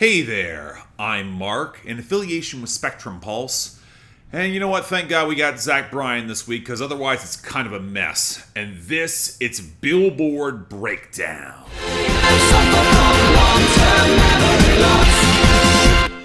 Hey there, I'm Mark, in affiliation with Spectrum Pulse. And you know what? Thank God we got Zach Bryan this week, because otherwise it's kind of a mess. And this, it's Billboard BREAKDOwn.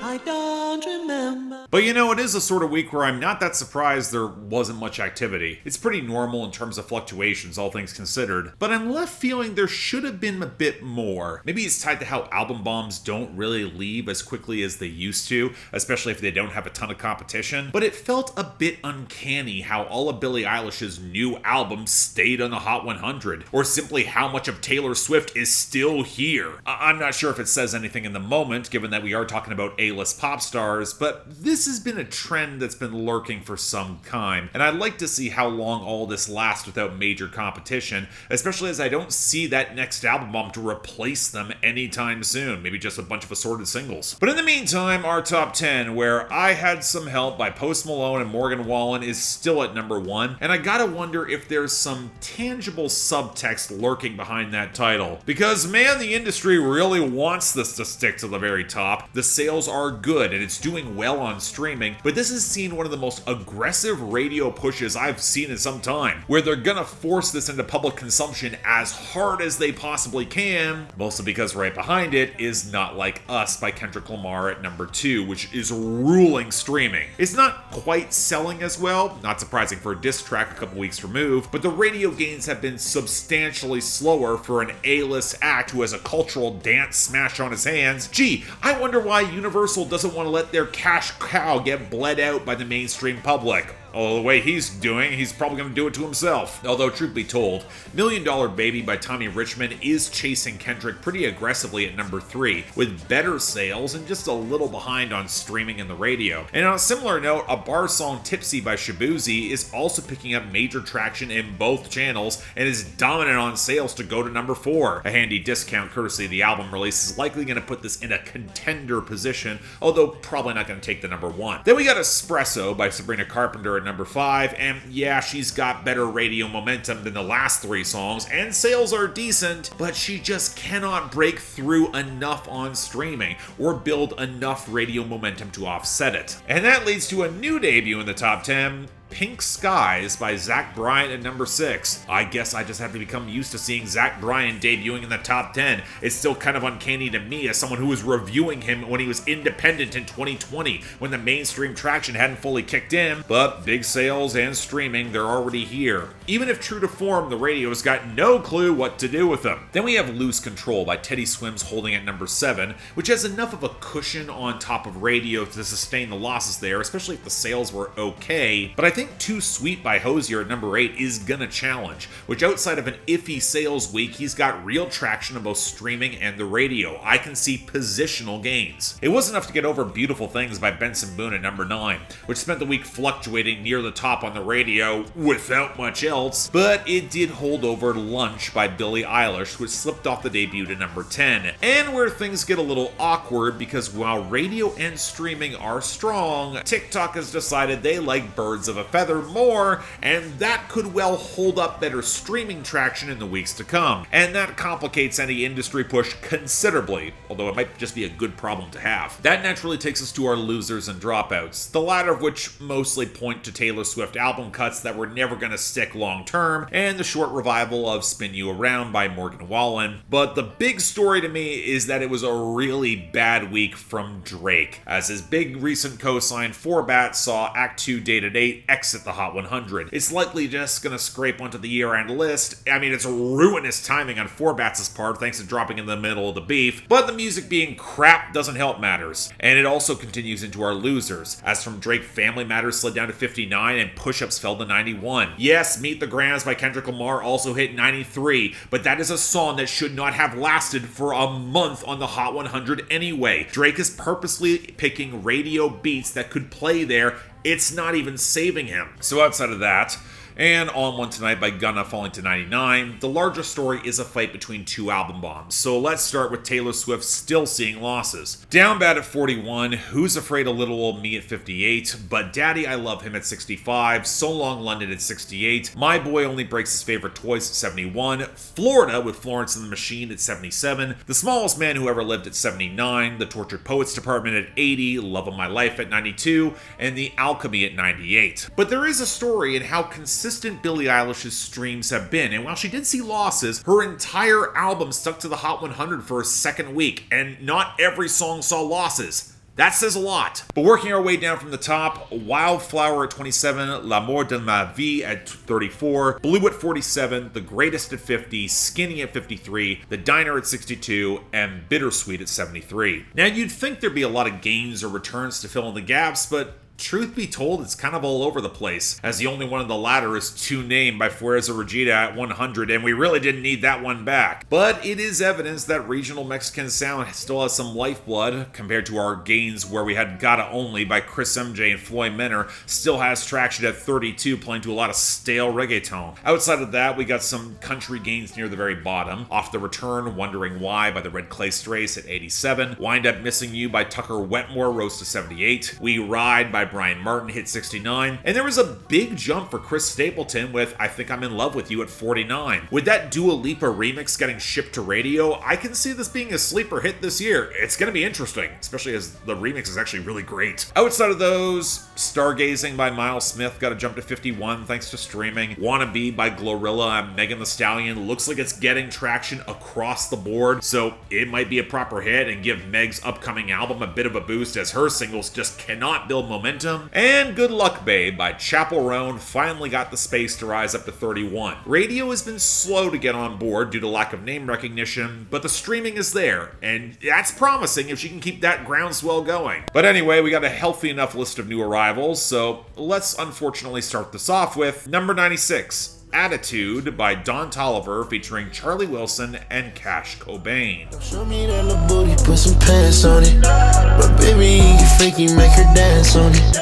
I don't remember. But you know, it is a sort of week where I'm not that surprised there wasn't much activity. It's pretty normal in terms of fluctuations, all things considered. But I'm left feeling there should have been a bit more. Maybe it's tied to how album bombs don't really leave as quickly as they used to, especially if they don't have a ton of competition. But it felt a bit uncanny how all of Billie Eilish's new albums stayed on the Hot 100, or simply how much of Taylor Swift is still here. I'm not sure if it says anything in the moment, given that we are talking about A-list pop stars, but this has been a trend that's been lurking for some time, and I'd like to see how long all this lasts without major competition, especially as I don't see that next album bomb to replace them anytime soon, maybe just a bunch of assorted singles. But in the meantime, our top 10, where I Had Some Help by Post Malone and Morgan Wallen, is still at number 1, and I gotta wonder if there's some tangible subtext lurking behind that title. Because man, the industry really wants this to stick to the very top. The sales are good, and it's doing well on streaming, but this has seen one of the most aggressive radio pushes I've seen in some time, where they're gonna force this into public consumption as hard as they possibly can, mostly because right behind it is Not Like Us by Kendrick Lamar at number 2, which is ruling streaming. It's not quite selling as well, not surprising for a diss track a couple weeks removed, but the radio gains have been substantially slower for an A-list act who has a cultural dance smash on his hands. Gee, I wonder why Universal doesn't want to let their cash cow get bled out by the mainstream public. Oh, the way he's doing, he's probably going to do it to himself. Although, truth be told, $1 Million Baby by Tommy Richmond is chasing Kendrick pretty aggressively at number 3, with better sales and just a little behind on streaming and the radio. And on a similar note, a bar song Tipsy by Shaboozey is also picking up major traction in both channels and is dominant on sales to go to number 4. A handy discount courtesy of the album release is likely going to put this in a contender position, although probably not going to take the number 1. Then we got Espresso by Sabrina Carpenter at number 5, and yeah, she's got better radio momentum than the last 3 songs, and sales are decent, but she just cannot break through enough on streaming, or build enough radio momentum to offset it. And that leads to a new debut in the top 10, Pink Skies by Zach Bryan at number 6. I guess I just have to become used to seeing Zach Bryan debuting in the top 10. It's still kind of uncanny to me as someone who was reviewing him when he was independent in 2020, when the mainstream traction hadn't fully kicked in, but big sales and streaming, they're already here. Even if true to form, the radio's got no clue what to do with them. Then we have Loose Control by Teddy Swims holding at number 7, which has enough of a cushion on top of radio to sustain the losses there, especially if the sales were okay. But I think Too Sweet by Hozier at number 8 is gonna challenge, which outside of an iffy sales week, he's got real traction on both streaming and the radio. I can see positional gains. It was enough to get over Beautiful Things by Benson Boone at number 9, which spent the week fluctuating near the top on the radio without much else, but it did hold over Lunch by Billie Eilish, which slipped off the debut to number 10. And where things get a little awkward, because while radio and streaming are strong, TikTok has decided they like birds of a feather more, and that could well hold up better streaming traction in the weeks to come. And that complicates any industry push considerably, although it might just be a good problem to have. That naturally takes us to our losers and dropouts, the latter of which mostly point to Taylor Swift album cuts that were never going to stick long term, and the short revival of Spin You Around by Morgan Wallen. But the big story to me is that it was a really bad week from Drake, as his big recent co-sign 4BAND saw Act 2 Dated 8 exit the Hot 100. It's likely just gonna scrape onto the year-end list. I mean, it's ruinous timing on 4BAND's part thanks to dropping in the middle of the beef, but the music being crap doesn't help matters. And it also continues into our losers, as from Drake, Family Matters slid down to 59 and Push-Ups fell to 91. Yes, Meet the Grams by Kendrick Lamar also hit 93, but that is a song that should not have lasted for a month on the Hot 100 anyway. Drake is purposely picking radio beats that could play there. It's not even saving him. So outside of that, And On One Tonight by Gunna falling to 99. The larger story is a fight between two album bombs, so let's start with Taylor Swift still seeing losses. Down Bad at 41, Who's Afraid of Little Old Me at 58, But Daddy I Love Him at 65, So Long London at 68, My Boy Only Breaks His Favorite Toys at 71, Florida with Florence and the Machine at 77, The Smallest Man Who Ever Lived at 79, The Tortured Poets Department at 80, Love of My Life at 92, and The Alchemy at 98. But there is a story in how consistent Billie Eilish's streams have been, and while she did see losses, her entire album stuck to the Hot 100 for a second week, and not every song saw losses. That says a lot. But working our way down from the top, Wildflower at 27, L'amour de ma vie at 34, Blue at 47, The Greatest at 50, Skinny at 53, The Diner at 62, and Bittersweet at 73. Now you'd think there'd be a lot of gains or returns to fill in the gaps, but truth be told, it's kind of all over the place, as the only one in the latter is To Name by Fuerza Regida at 100, and we really didn't need that one back. But it is evidence that regional Mexican sound still has some lifeblood, compared to our gains where we had Gotta Only by Cris Mj and Floyd Menor still has traction at 32, playing to a lot of stale reggaeton. Outside of that, we got some country gains near the very bottom. Off the Return, Wondering Why by the Red Clay Strays at 87, Wind Up Missing You by Tucker Wetmore rose to 78, We Ride by Bryan Martin hit 69, and there was a big jump for Chris Stapleton with I Think I'm in Love with You at 49. With that Dua Lipa remix getting shipped to radio, I can see this being a sleeper hit this year. It's going to be interesting, especially as the remix is actually really great. Outside of those, Stargazing by Miles Smith got a jump to 51 thanks to streaming. Wanna Be by Glorilla and Megan Thee Stallion looks like it's getting traction across the board, so it might be a proper hit and give Meg's upcoming album a bit of a boost, as her singles just cannot build momentum. And Good Luck Babe by Chappell Roan finally got the space to rise up to 31. Radio has been slow to get on board due to lack of name recognition, but the streaming is there, and that's promising if she can keep that groundswell going. But anyway, we got a healthy enough list of new arrivals, so let's unfortunately start this off with number 96. Attitude by Don Toliver featuring Charlie Wilson and Cash Cobain. Show me that little booty, put some pants on it. But baby, you freaky, make her dance on it.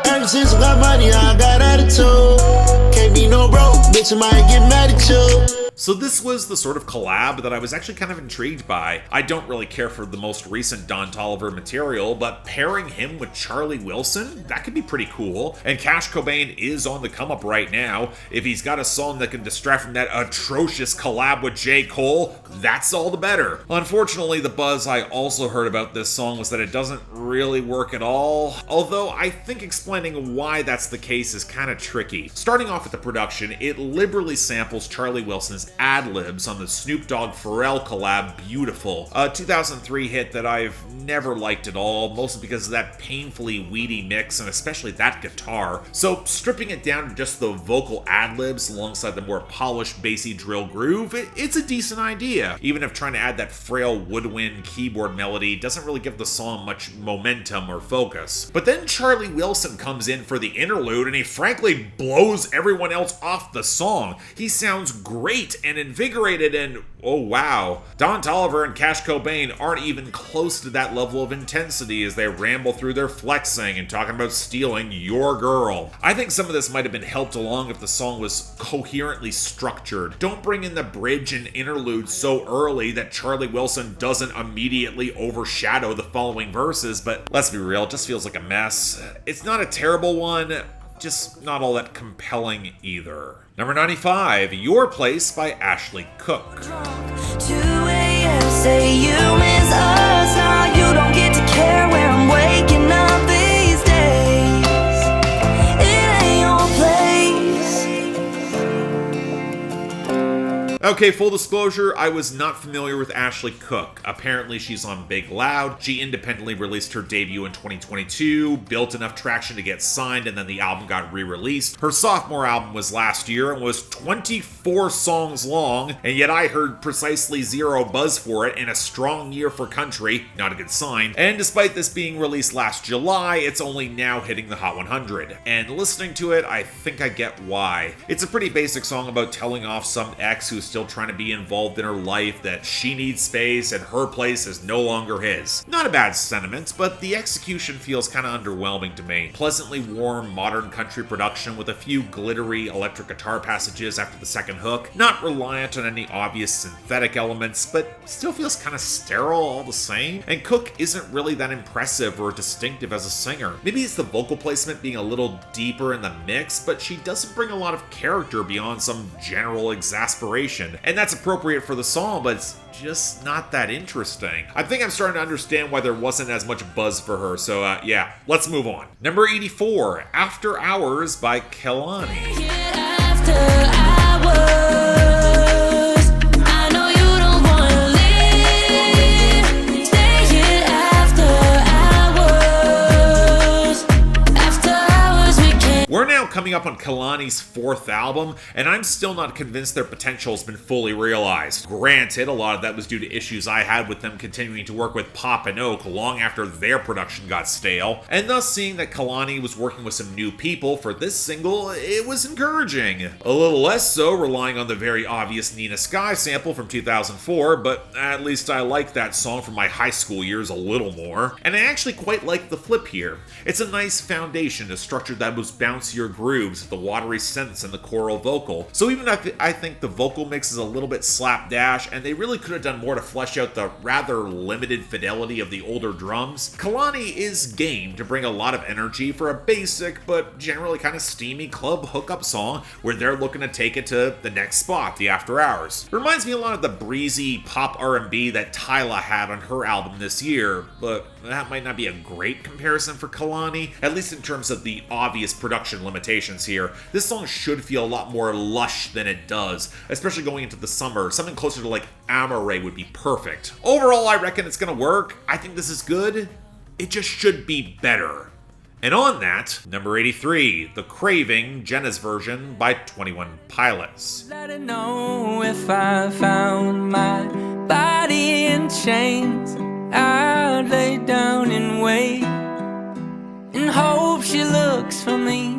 Ever since I got money, I got attitude. Can't be no broke, bitch, I might get mad at you. So this was the sort of collab that I was actually kind of intrigued by. I don't really care for the most recent Don Toliver material, but pairing him with Charlie Wilson, that could be pretty cool. And Cash Cobain is on the come up right now. If he's got a song that can distract from that atrocious collab with J. Cole, that's all the better. Unfortunately, the buzz I also heard about this song was that it doesn't really work at all, although I think explaining why that's the case is kind of tricky. Starting off with the production, it liberally samples Charlie Wilson's ad-libs on the Snoop Dogg Pharrell collab Beautiful, a 2003 hit that I've never liked at all, mostly because of that painfully weedy mix and especially that guitar. So stripping it down to just the vocal ad-libs alongside the more polished bassy drill groove, it's a decent idea, even if trying to add that frail woodwind keyboard melody doesn't really give the song much momentum or focus. But then Charlie Wilson comes in for the interlude and he frankly blows everyone else off the song. He sounds great and invigorated, and oh wow, Don Toliver and Cash Cobain aren't even close to that level of intensity as they ramble through their flexing and talking about stealing your girl. I think some of this might have been helped along if the song was coherently structured. Don't bring in the bridge and interlude so early that Charlie Wilson doesn't immediately overshadow the following verses, but let's be real, it just feels like a mess. It's not a terrible one, just not all that compelling either. Number 95, Your Place by Ashley Cooke. 2 a.m. say you miss us, now you don't get to care where I'm waking up these days. It ain't your place. Okay, full disclosure, I was not familiar with Ashley Cooke. Apparently she's on Big Loud. She independently released her debut in 2022, built enough traction to get signed, and then the album got re-released. Her sophomore album was last year and was 24 songs long, and yet I heard precisely zero buzz for it in a strong year for country, not a good sign. And despite this being released last July, it's only now hitting the Hot 100. And listening to it, I think I get why. It's a pretty basic song about telling off some ex who's still still trying to be involved in her life, that she needs space and her place is no longer his. Not a bad sentiment, but the execution feels kind of underwhelming to me. Pleasantly warm modern country production with a few glittery electric guitar passages after the second hook, not reliant on any obvious synthetic elements, but still feels kind of sterile all the same. And Cooke isn't really that impressive or distinctive as a singer. Maybe it's the vocal placement being a little deeper in the mix, but she doesn't bring a lot of character beyond some general exasperation. And that's appropriate for the song, but it's just not that interesting. I think I'm starting to understand why there wasn't as much buzz for her, so yeah, let's move on. Number 84, After Hours by Kehlani. We're now coming up on Kehlani's 4th album, and I'm still not convinced their potential has been fully realized. Granted, a lot of that was due to issues I had with them continuing to work with Pop and Oak long after their production got stale, and thus seeing that Kehlani was working with some new people for this single, it was encouraging. A little less so relying on the very obvious Nina Sky sample from 2004, but at least I like that song from my high school years a little more, and I actually quite like the flip here. It's a nice foundation, a structure that was bounced your grooves, the watery synths, and the choral vocal. So even if I think the vocal mix is a little bit slapdash, and they really could have done more to flesh out the rather limited fidelity of the older drums, Kehlani is game to bring a lot of energy for a basic but generally kind of steamy club hookup song where they're looking to take it to the next spot, the After Hours. It reminds me a lot of the breezy pop R&B that Tyla had on her album this year, but that might not be a great comparison for Kehlani, at least in terms of the obvious production limitations here. This song should feel a lot more lush than it does, especially going into the summer. Something closer to like Amore would be perfect. Overall, I reckon it's gonna work. I think this is good. It just should be better. And on that, number 83, The Craving, Jenna's version by 21 Pilots. Let her know if I found my body in chains, I'd lay down and wait and hope she looks for me.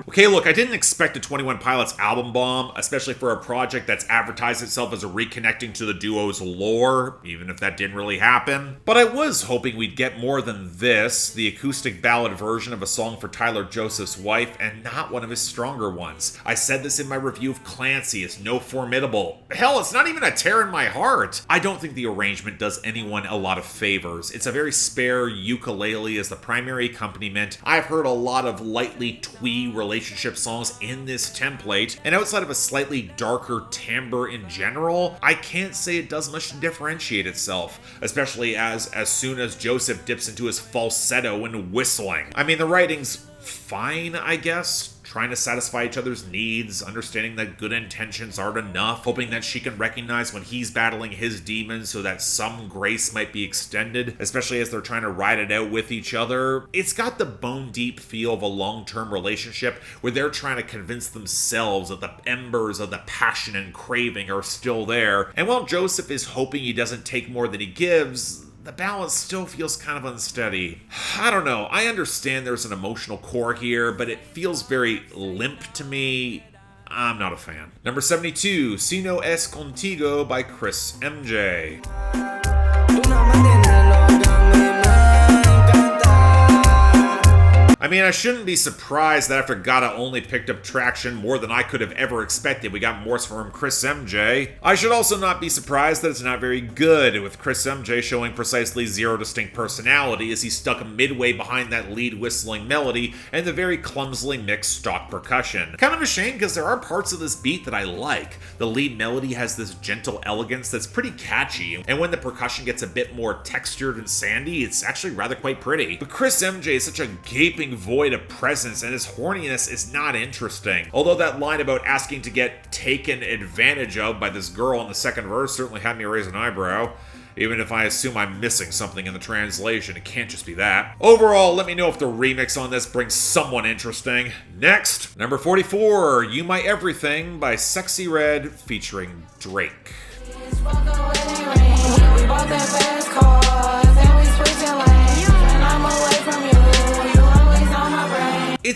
Okay, look, I didn't expect a 21 Pilots album bomb, especially for a project that's advertised itself as a reconnecting to the duo's lore, even if that didn't really happen. But I was hoping we'd get more than this, the acoustic ballad version of a song for Tyler Joseph's wife, and not one of his stronger ones. I said this in my review of Clancy, it's no Formidable. Hell, it's not even a tear in my heart. I don't think the arrangement does anyone a lot of favors. It's a very spare ukulele as the primary accompaniment. I've heard a lot of lightly twee relationship songs in this template, and outside of a slightly darker timbre in general, I can't say it does much to differentiate itself, especially as soon as Joseph dips into his falsetto and whistling. I mean, the writing's fine, I guess. Trying to satisfy each other's needs, understanding that good intentions aren't enough, hoping that she can recognize when he's battling his demons so that some grace might be extended, especially as they're trying to ride it out with each other. It's got the bone-deep feel of a long-term relationship where they're trying to convince themselves that the embers of the passion and craving are still there, and while Joseph is hoping he doesn't take more than he gives, the balance still feels kind of unsteady. I don't know, I understand there's an emotional core here, but it feels very limp to me. I'm not a fan. Number 72, No Es Contigo by Cris Mj. I mean, I shouldn't be surprised that after Gotta only picked up traction more than I could have ever expected, we got more from Cris Mj. I should also not be surprised that it's not very good, with Cris Mj showing precisely zero distinct personality as he's stuck midway behind that lead whistling melody and the very clumsily mixed stock percussion. Kind of a shame because there are parts of this beat that I like. The lead melody has this gentle elegance that's pretty catchy, and when the percussion gets a bit more textured and sandy, it's actually rather quite pretty. But Cris Mj is such a gaping void of presence, and his horniness is not interesting. Although that line about asking to get taken advantage of by this girl in the second verse certainly had me raise an eyebrow. Even if I assume I'm missing something in the translation, it can't just be that. Overall, let me know if the remix on this brings someone interesting. Next, number 44, You My Everything by Sexyy Red featuring Drake.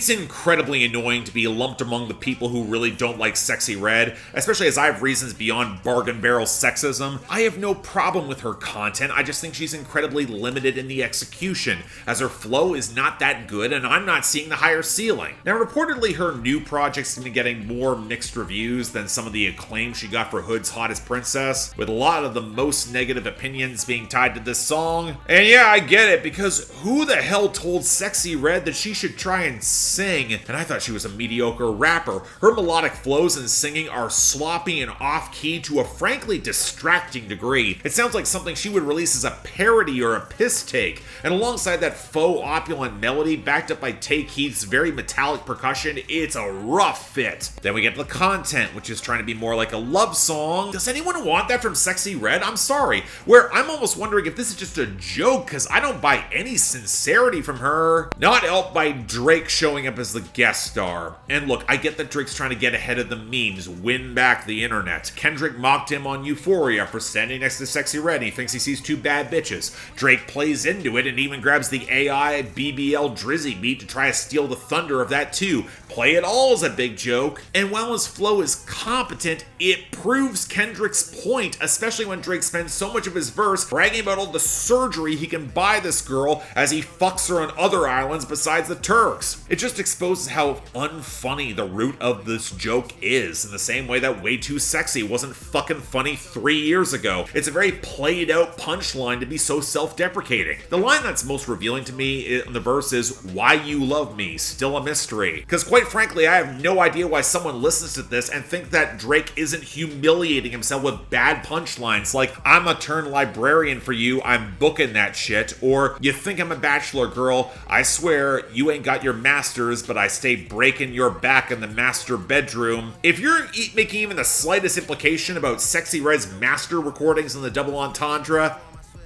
It's incredibly annoying to be lumped among the people who really don't like Sexyy Red, especially as I have reasons beyond bargain barrel sexism. I have no problem with her content, I just think she's incredibly limited in the execution, as her flow is not that good and I'm not seeing the higher ceiling. Now reportedly her new project's been getting more mixed reviews than some of the acclaim she got for Hood's Hottest Princess, with a lot of the most negative opinions being tied to this song. And yeah, I get it, because who the hell told Sexyy Red that she should try and sing? And I thought she was a mediocre rapper. Her melodic flows and singing are sloppy and off-key to a frankly distracting degree. It sounds like something she would release as a parody or a piss take, and alongside that faux opulent melody backed up by Tay Keith's very metallic percussion, it's a rough fit. Then we get the content, which is trying to be more like a love song. Does anyone want that from Sexyy Red? I'm sorry. Where I'm almost wondering if this is just a joke, because I don't buy any sincerity from her. Not helped by Drake showing up as the guest star. And look, I get that Drake's trying to get ahead of the memes, win back the internet. Kendrick mocked him on Euphoria for standing next to Sexyy Red and he thinks he sees two bad bitches. Drake plays into it and even grabs the AI BBL Drizzy beat to try to steal the thunder of that too. Play It All is a big joke. And while his flow is competent, it proves Kendrick's point, especially when Drake spends so much of his verse bragging about all the surgery he can buy this girl as he fucks her on other islands besides the Turks. It just exposes how unfunny the root of this joke is, in the same way that Way Too Sexy wasn't fucking funny 3 years ago. It's a very played out punchline to be so self-deprecating. The line that's most revealing to me in the verse is, "Why you love me, still a mystery." Because quite frankly, I have no idea why someone listens to this and think that Drake isn't humiliating himself with bad punchlines like, "I'm a turn librarian for you, I'm booking that shit," or "You think I'm a bachelor girl, I swear you ain't got your masters, but I stay breaking your back in the master bedroom." If you're making even the slightest implication about Sexyy Red's master recordings in the double entendre,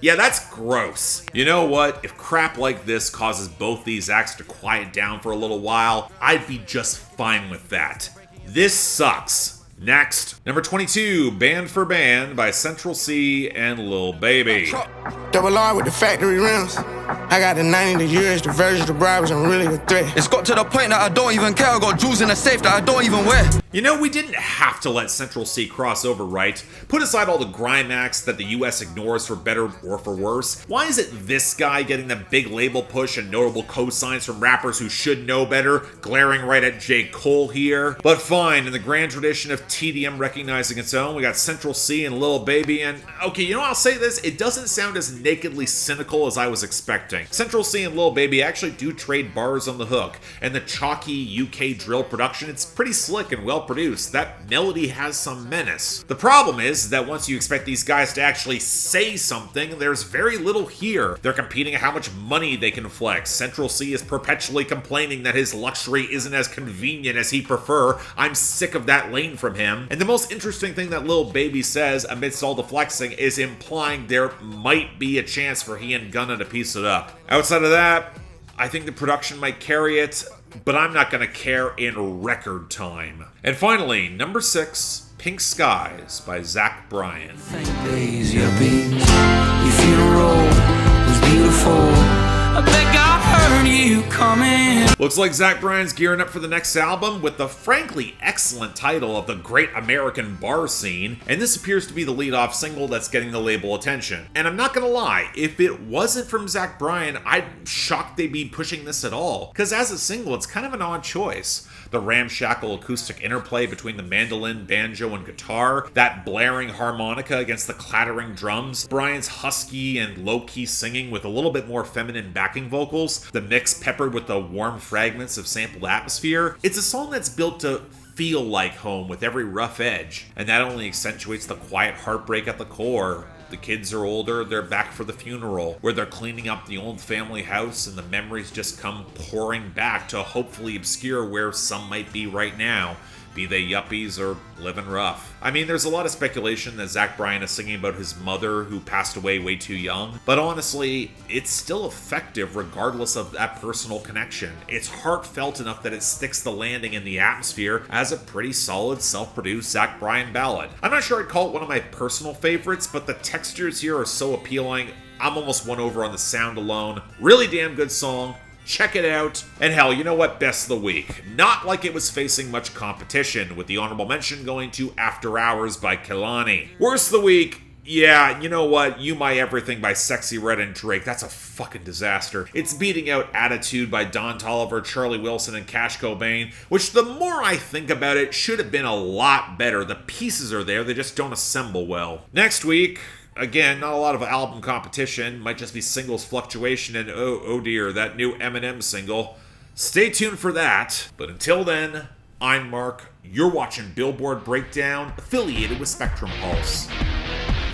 yeah, that's gross. You know what? If crap like this causes both these acts to quiet down for a little while, I'd be just fine with that. This sucks. Next, number 22, BAND4BAND by Central C and Lil Baby. Double R with the factory rims. I got the 90, the years, the versions, the bribes, I'm really a threat. It's got to the point that I don't even care. I got jewels in the safe that I don't even wear. You know, we didn't have to let Central C cross over, right? Put aside all the grime acts that the US ignores for better or for worse. Why is it this guy getting the big label push and notable cosigns from rappers who should know better, glaring right at J. Cole here? But fine, in the grand tradition of TDM recognizing its own, we got Central C and Lil Baby, and okay, you know, I'll say this, it doesn't sound as nakedly cynical as I was expecting. Central C and Lil Baby actually do trade bars on the hook, and the chalky UK drill production, it's pretty slick and well produced. That melody has some menace. The problem is that once you expect these guys to actually say something, there's very little here. They're competing at how much money they can flex. Central C is perpetually complaining that his luxury isn't as convenient as he'd prefer. I'm sick of that lane from him. And the most interesting thing that Lil Baby says amidst all the flexing is implying there might be a chance for he and Gunna to piece it up. Outside of that, I think the production might carry it, but I'm not gonna care in record time. And finally, number 6, Pink Skies by Bryan. Days, your beams, your funeral was beautiful. I bet God heard you coming. Looks like Bryan's gearing up for the next album with the frankly excellent title of The Great American Bar Scene, and this appears to be the lead-off single that's getting the label attention. And I'm not gonna lie, if it wasn't from Bryan, I'm shocked they'd be pushing this at all, because as a single, it's kind of an odd choice. The ramshackle acoustic interplay between the mandolin, banjo, and guitar, that blaring harmonica against the clattering drums, Bryan's husky and low-key singing with a little bit more feminine backing vocals, the mix peppered with the warm fragments of sampled atmosphere. It's a song that's built to feel like home with every rough edge, and that only accentuates the quiet heartbreak at the core. The kids are older, they're back for the funeral, where they're cleaning up the old family house and the memories just come pouring back to hopefully obscure where some might be right now, be they yuppies or living rough. I mean, there's a lot of speculation that Bryan is singing about his mother who passed away way too young, but honestly, it's still effective regardless of that personal connection. It's heartfelt enough that it sticks the landing in the atmosphere as a pretty solid self-produced Bryan ballad. I'm not sure I'd call it one of my personal favorites, but the textures here are so appealing, I'm almost won over on the sound alone. Really damn good song. Check it out. And hell, you know what? Best of the week. Not like it was facing much competition, with the honorable mention going to After Hours by Kehlani. Worst of the week. Yeah, you know what? You My Everything by Sexyy Red and Drake. That's a fucking disaster. It's beating out Attitude by Don Toliver, Charlie Wilson, and Cash Cobain, which the more I think about it, should have been a lot better. The pieces are there, they just don't assemble well. Next week, again, not a lot of album competition. Might just be singles fluctuation and oh dear, that new Eminem single. Stay tuned for that. But until then, I'm Mark. You're watching Billboard Breakdown, affiliated with Spectrum Pulse.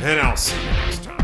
And I'll see you next time.